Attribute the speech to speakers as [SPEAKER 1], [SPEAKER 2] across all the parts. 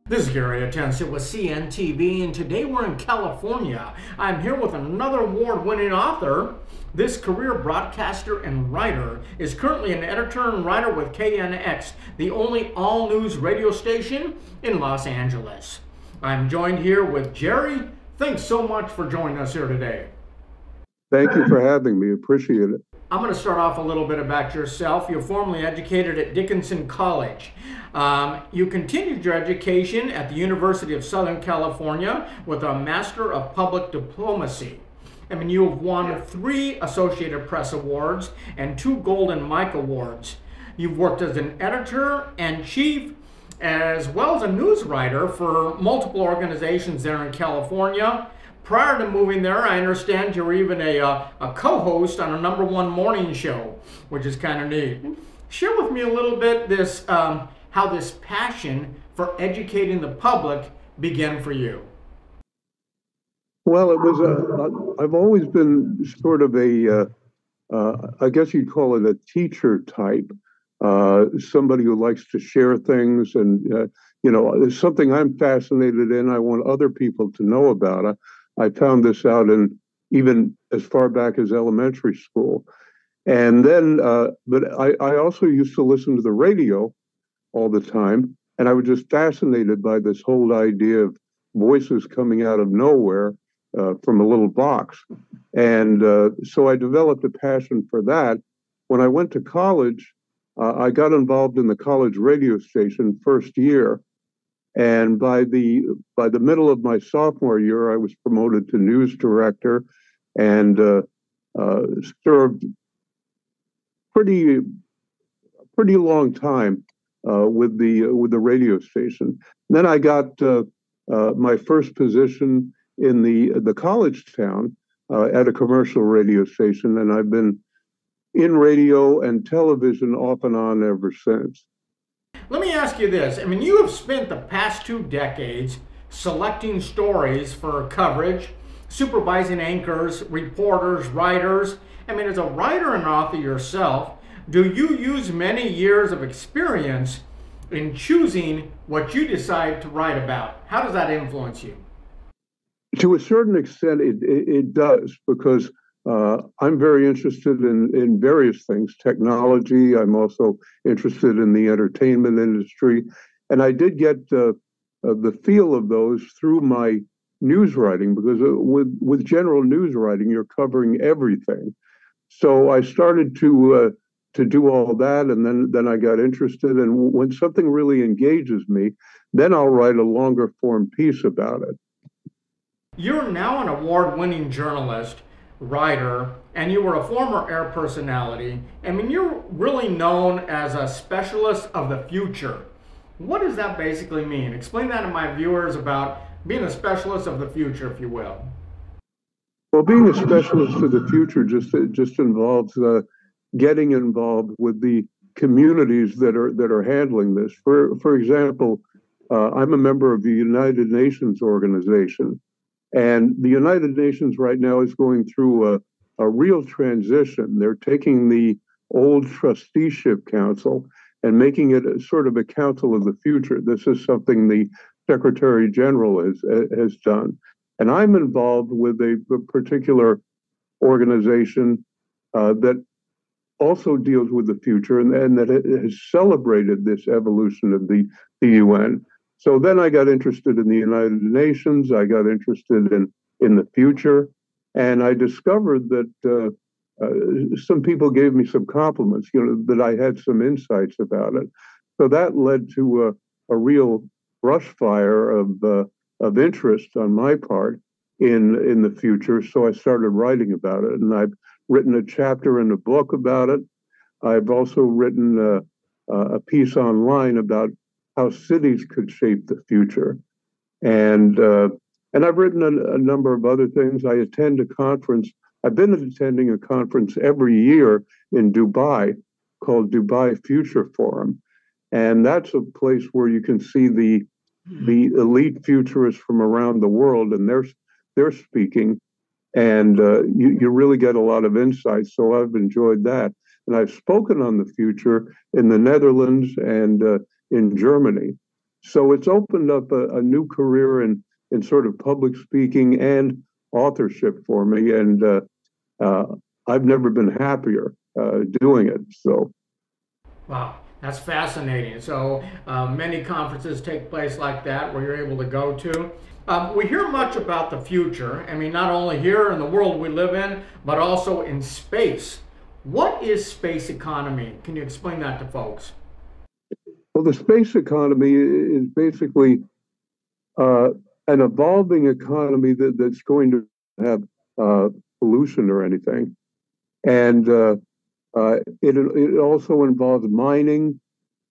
[SPEAKER 1] This is Gary Atencio with CNTV, and today we're in California. I'm here with another award-winning author. This career broadcaster and writer is currently an editor and writer with KNX, the only all-news radio station in Los Angeles. I'm joined here with Jerry. Thanks so much for joining us here today.
[SPEAKER 2] Thank you for having me. Appreciate it.
[SPEAKER 1] I'm going to start off a little bit about yourself. You're formerly educated at Dickinson College. You continued your education at the University of Southern California with a Master of Public Diplomacy. I mean, you have won 3 Associated Press Awards and 2 Golden Mike Awards. You've worked as an editor-in-chief as well as a news writer for multiple organizations there in California. Prior to moving there, I understand you're even a co-host on a #1 morning show, which is kind of neat. Share with me a little bit this how this passion for educating the public began for you.
[SPEAKER 2] Well, it was I've always been sort of I guess you'd call it a teacher type, somebody who likes to share things, and it's something I'm fascinated in. I want other people to know about. I found this out in even as far back as elementary school. And then, but I also used to listen to the radio all the time. And I was just fascinated by this whole idea of voices coming out of nowhere from a little box. And so I developed a passion for that. When I went to college, I got involved in the college radio station first year. And by the middle of my sophomore year, I was promoted to news director and served pretty long time with the radio station. Then I got my first position in the college town at a commercial radio station, and I've been in radio and television off and on ever since.
[SPEAKER 1] Let me ask you this. I mean, you have spent the past 2 decades selecting stories for coverage, supervising anchors, reporters, writers. I mean, as a writer and author yourself, do you use many years of experience in choosing what you decide to write about? How does that influence you?
[SPEAKER 2] To a certain extent, it does, because I'm very interested in various things, technology. I'm also interested in the entertainment industry. And I did get the feel of those through my news writing, because with general news writing, you're covering everything. So I started to do all that, and then I got interested. And when something really engages me, then I'll write a longer form piece about it.
[SPEAKER 1] You're now an award-winning journalist, writer, and you were a former air personality. I mean, you're really known as a specialist of the future. What does that basically mean? Explain that to my viewers about being a specialist of the future, if you will.
[SPEAKER 2] Well, being a specialist of the future just involves getting involved with the communities that are handling this. For example, I'm a member of the United Nations organization. And the United Nations right now is going through a real transition. They're taking the old trusteeship council and making it sort of a council of the future. This is something the Secretary General has done. And I'm involved with a particular organization that also deals with the future and that has celebrated this evolution of the UN. So then I got interested in the United Nations. I got interested in the future, and I discovered that some people gave me some compliments, that I had some insights about it. So that led to a real brush fire of interest on my part in the future. So I started writing about it, and I've written a chapter in a book about it. I've also written a piece online about how cities could shape the future. And I've written a number of other things. I attend a conference. I've been attending a conference every year in Dubai called Dubai Future Forum. And that's a place where you can see the elite futurists from around the world, and they're speaking. And you really get a lot of insight. So I've enjoyed that. And I've spoken on the future in the Netherlands and in Germany. So it's opened up a new career in sort of public speaking and authorship for me, and uh, I've never been happier doing it. So.
[SPEAKER 1] Wow, that's fascinating. So many conferences take place like that where you're able to go to. We hear much about the future. I mean, not only here in the world we live in, but also in space. What is space economy? Can you explain that to folks?
[SPEAKER 2] Well, the space economy is basically uh, an evolving economy that's going to have pollution or anything. And it also involves mining.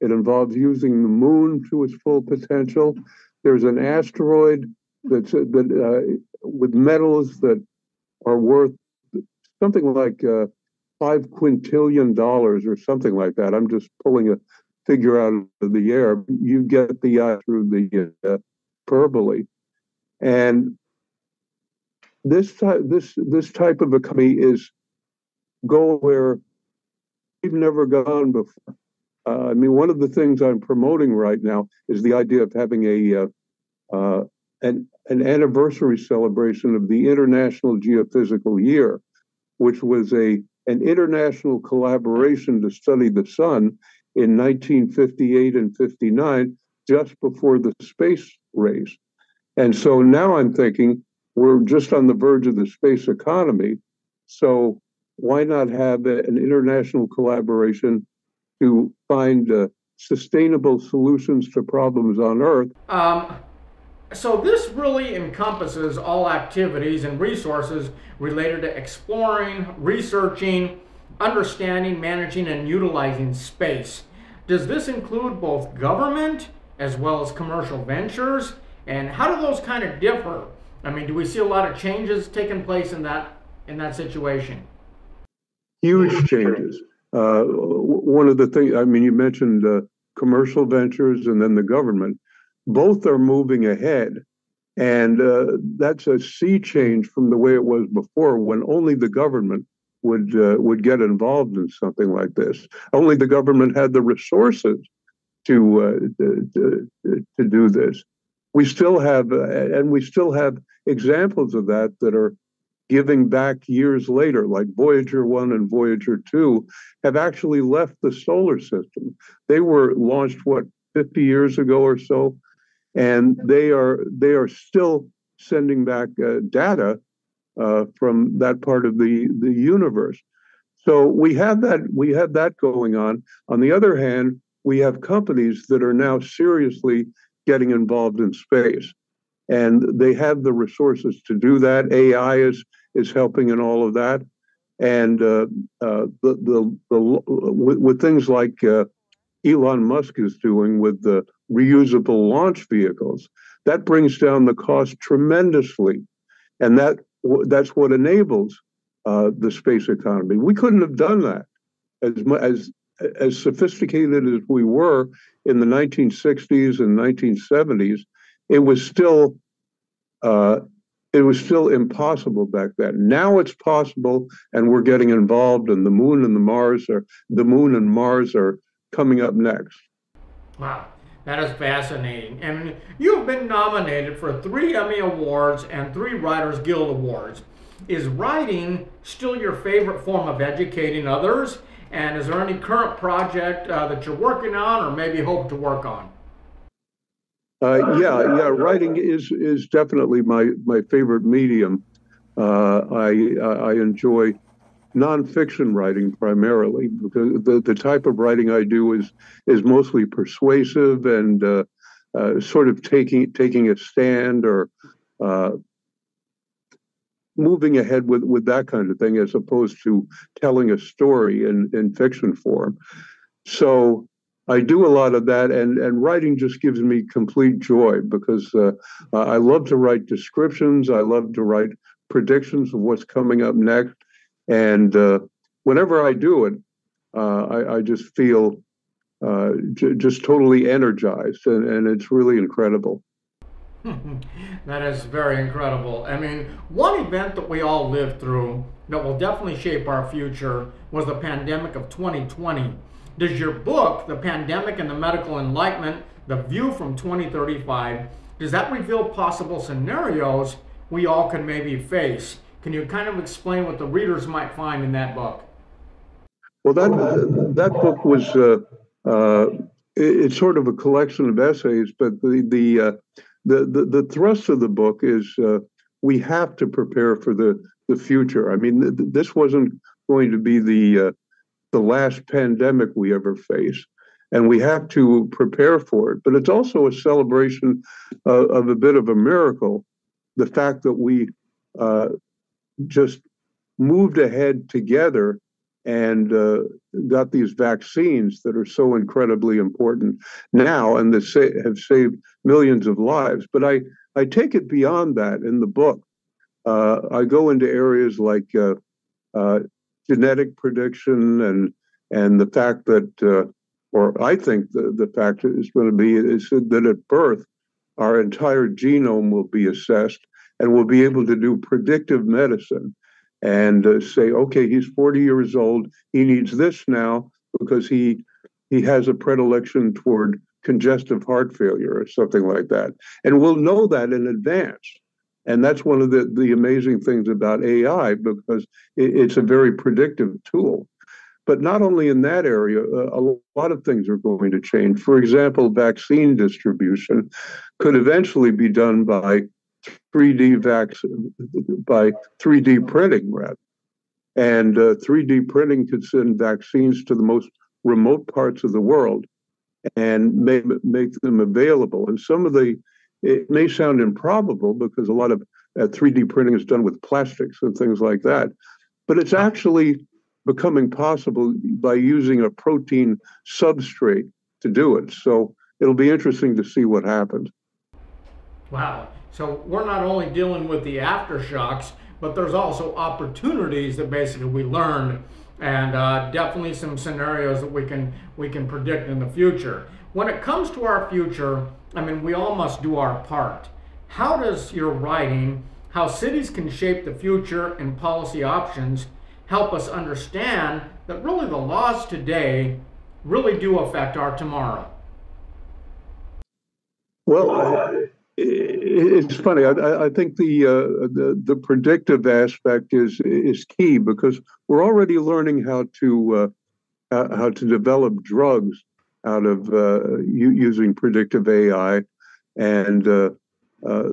[SPEAKER 2] It involves using the moon to its full potential. There's an asteroid with metals that are worth something like $5 quintillion or something like that. I'm just pulling a figure out of the air. You get the through the hyperbole, and this type of economy is go where we've never gone before. I mean, one of the things I'm promoting right now is the idea of having an anniversary celebration of the International Geophysical Year, which was an international collaboration to study the sun in 1958 and 59, just before the space race. And so now I'm thinking we're just on the verge of the space economy. So why not have an international collaboration to find sustainable solutions to problems on Earth?
[SPEAKER 1] So this really encompasses all activities and resources related to exploring, researching, understanding, managing, and utilizing space. Does this include both government as well as commercial ventures? And how do those kind of differ? I mean, do we see a lot of changes taking place in that situation?
[SPEAKER 2] Huge changes. One of the things, I mean, you mentioned commercial ventures and then the government. Both are moving ahead. And that's a sea change from the way it was before, when only the government would get involved in something like this. Only the government had the resources to do this. We still have, and we still have examples of that are giving back years later, like Voyager 1 and Voyager 2 have actually left the solar system. They were launched, what, 50 years ago or so, and they are still sending back data from that part of the universe. So we have that going on. On the other hand, we have companies that are now seriously getting involved in space, and they have the resources to do that. AI is helping in all of that, and with things like Elon Musk is doing with the reusable launch vehicles, that brings down the cost tremendously, and that's what enables the space economy. We couldn't have done that as sophisticated as we were in the 1960s and 1970s. It was still impossible back then. Now it's possible, and we're getting involved. And the moon and Mars are coming up next.
[SPEAKER 1] Wow, that is fascinating. And you've been nominated for 3 Emmy Awards and 3 Writers Guild Awards. Is writing still your favorite form of educating others? And is there any current project that you're working on or maybe hope to work on?
[SPEAKER 2] Yeah. Writing is definitely my favorite medium. I enjoy nonfiction writing primarily, because the type of writing I do is mostly persuasive and sort of taking a stand or moving ahead with that kind of thing, as opposed to telling a story in fiction form. So I do a lot of that, and writing just gives me complete joy, because I love to write descriptions. I love to write predictions of what's coming up next. And whenever I do it, I just feel just totally energized, and it's really incredible.
[SPEAKER 1] That is very incredible. I mean, one event that we all lived through that will definitely shape our future was the pandemic of 2020. Does your book, The Pandemic and the Medical Enlightenment, The View from 2035, does that reveal possible scenarios we all could maybe face? Can you kind of explain what the readers might find in that book?
[SPEAKER 2] Well, that book was it's sort of a collection of essays, but the thrust of the book is we have to prepare for the future. I mean, this wasn't going to be the last pandemic we ever face, and we have to prepare for it. But it's also a celebration of a bit of a miracle, the fact that we just moved ahead together and got these vaccines that are so incredibly important now and that have saved millions of lives. But I take it beyond that in the book. I go into areas like genetic prediction and the fact that, or I think the fact is going to be is that at birth, our entire genome will be assessed and we'll be able to do predictive medicine and say, okay, he's 40 years old. He needs this now because he has a predilection toward congestive heart failure or something like that. And we'll know that in advance. And that's one of the amazing things about AI, because it's a very predictive tool. But not only in that area, a lot of things are going to change. For example, vaccine distribution could eventually be done by 3D printing, rather. And 3D printing could send vaccines to the most remote parts of the world and make them available. And it may sound improbable because a lot of 3D printing is done with plastics and things like that, but it's actually becoming possible by using a protein substrate to do it. So it'll be interesting to see what happens.
[SPEAKER 1] Wow. So we're not only dealing with the aftershocks, but there's also opportunities that basically we learned, and definitely some scenarios that we can predict in the future. When it comes to our future, I mean, we all must do our part. How does your writing, how cities can shape the future and policy options, help us understand that really the laws today really do affect our tomorrow?
[SPEAKER 2] Well, it's funny. I think the predictive aspect is key because we're already learning how to develop drugs out of using predictive AI and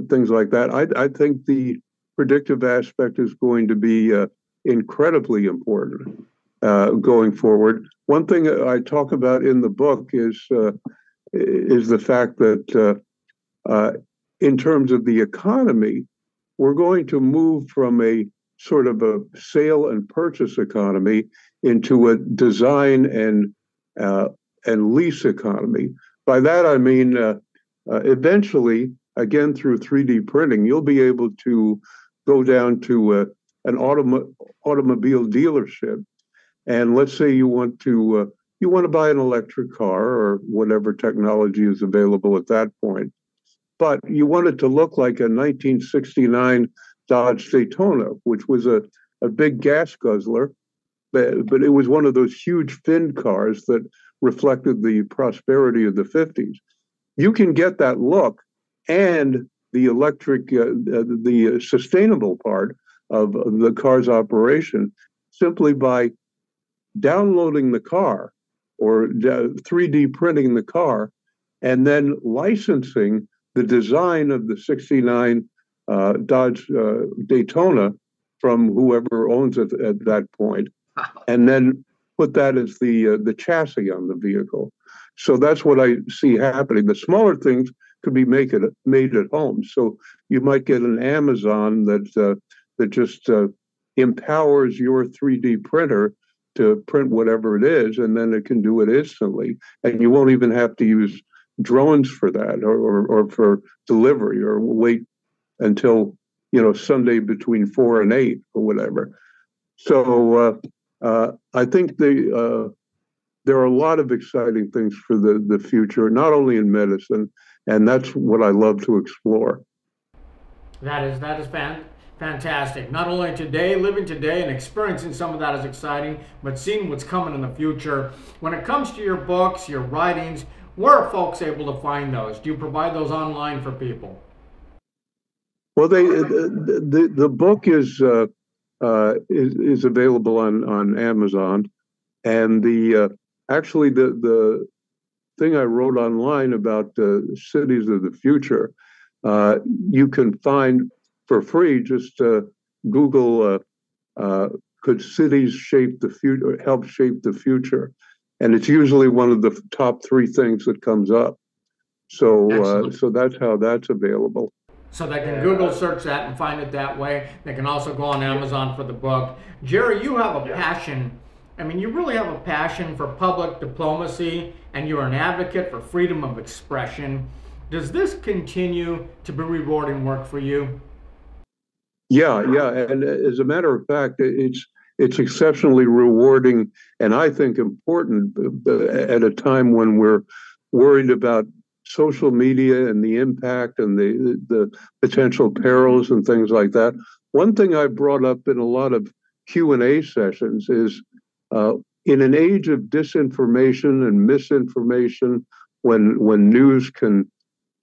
[SPEAKER 2] things like that. I think the predictive aspect is going to be incredibly important going forward. One thing I talk about in the book is the fact that in terms of the economy, we're going to move from a sort of a sale and purchase economy into a design and lease economy. By that I mean eventually, again through 3D printing, you'll be able to go down to an automobile dealership, and let's say you want to buy an electric car or whatever technology is available at that point. But you want it to look like a 1969 Dodge Daytona, which was a big gas guzzler, but it was one of those huge fin cars that reflected the prosperity of the 50s. You can get that look and the electric, the sustainable part of the car's operation simply by downloading the car or 3D printing the car and then licensing the design of the 69 Dodge Daytona from whoever owns it at that point, and then put that as the chassis on the vehicle. So that's what I see happening. The smaller things could be made at home. So you might get an Amazon that just empowers your 3D printer to print whatever it is, and then it can do it instantly. And you won't even have to use drones for that or for delivery or wait until Sunday between 4 and 8 or whatever. So I think there are a lot of exciting things for the future, not only in medicine, and that's what I love to explore.
[SPEAKER 1] That is Fantastic. Not only today, living today and experiencing some of that is exciting, but seeing what's coming in the future. When it comes to your books, your writings, where are folks able to find those? Do you provide those online for people?
[SPEAKER 2] Well, the book is available on Amazon, and actually the thing I wrote online about cities of the future, you can find for free. Just Google "could cities shape the future, help shape the future," and it's usually one of the top 3 things that comes up. So so that's how that's available.
[SPEAKER 1] So they can Google search that and find it that way. They can also go on Amazon for the book. Jerry, you have a passion. I mean, you really have a passion for public diplomacy, and you're an advocate for freedom of expression. Does this continue to be rewarding work for you?
[SPEAKER 2] Yeah, and as a matter of fact, it's exceptionally rewarding, and I think important at a time when we're worried about social media and the impact and the potential perils and things like that. One thing I brought up in a lot of Q&A sessions is in an age of disinformation and misinformation, when news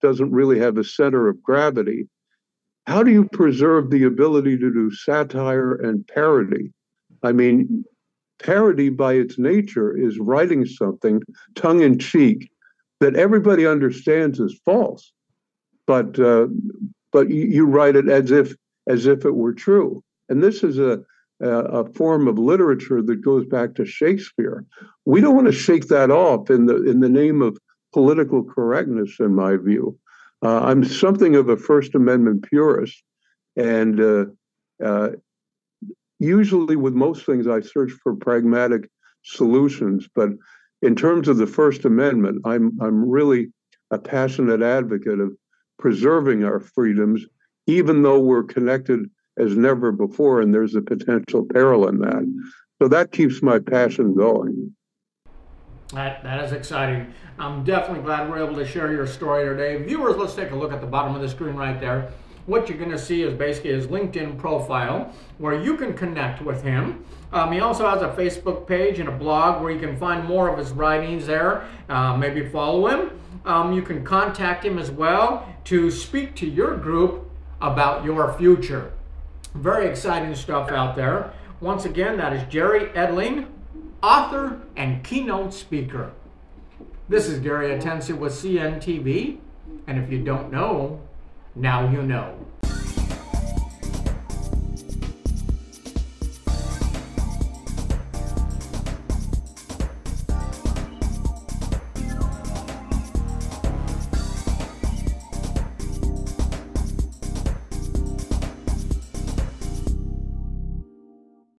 [SPEAKER 2] doesn't really have a center of gravity, how do you preserve the ability to do satire and parody? I mean, parody by its nature is writing something tongue in cheek that everybody understands is false, but you write it as if it were true. And this is a form of literature that goes back to Shakespeare. We don't want to shake that off in the name of political correctness, in my view. I'm something of a First Amendment purist, and usually with most things I search for pragmatic solutions, but in terms of the First Amendment, I'm really a passionate advocate of preserving our freedoms, even though we're connected as never before, and there's a potential peril in that. So that keeps my passion going.
[SPEAKER 1] That is exciting. I'm definitely glad we're able to share your story today. Viewers, let's take a look at the bottom of the screen right there. What you're going to see is basically his LinkedIn profile, where you can connect with him. He also has a Facebook page and a blog where you can find more of his writings there. Maybe follow him. You can contact him as well to speak to your group about your future. Very exciting stuff out there. Once again, that is Jerry Edling, author and keynote speaker. This is Gary Atencio with CNTV, and if you don't know, now you know.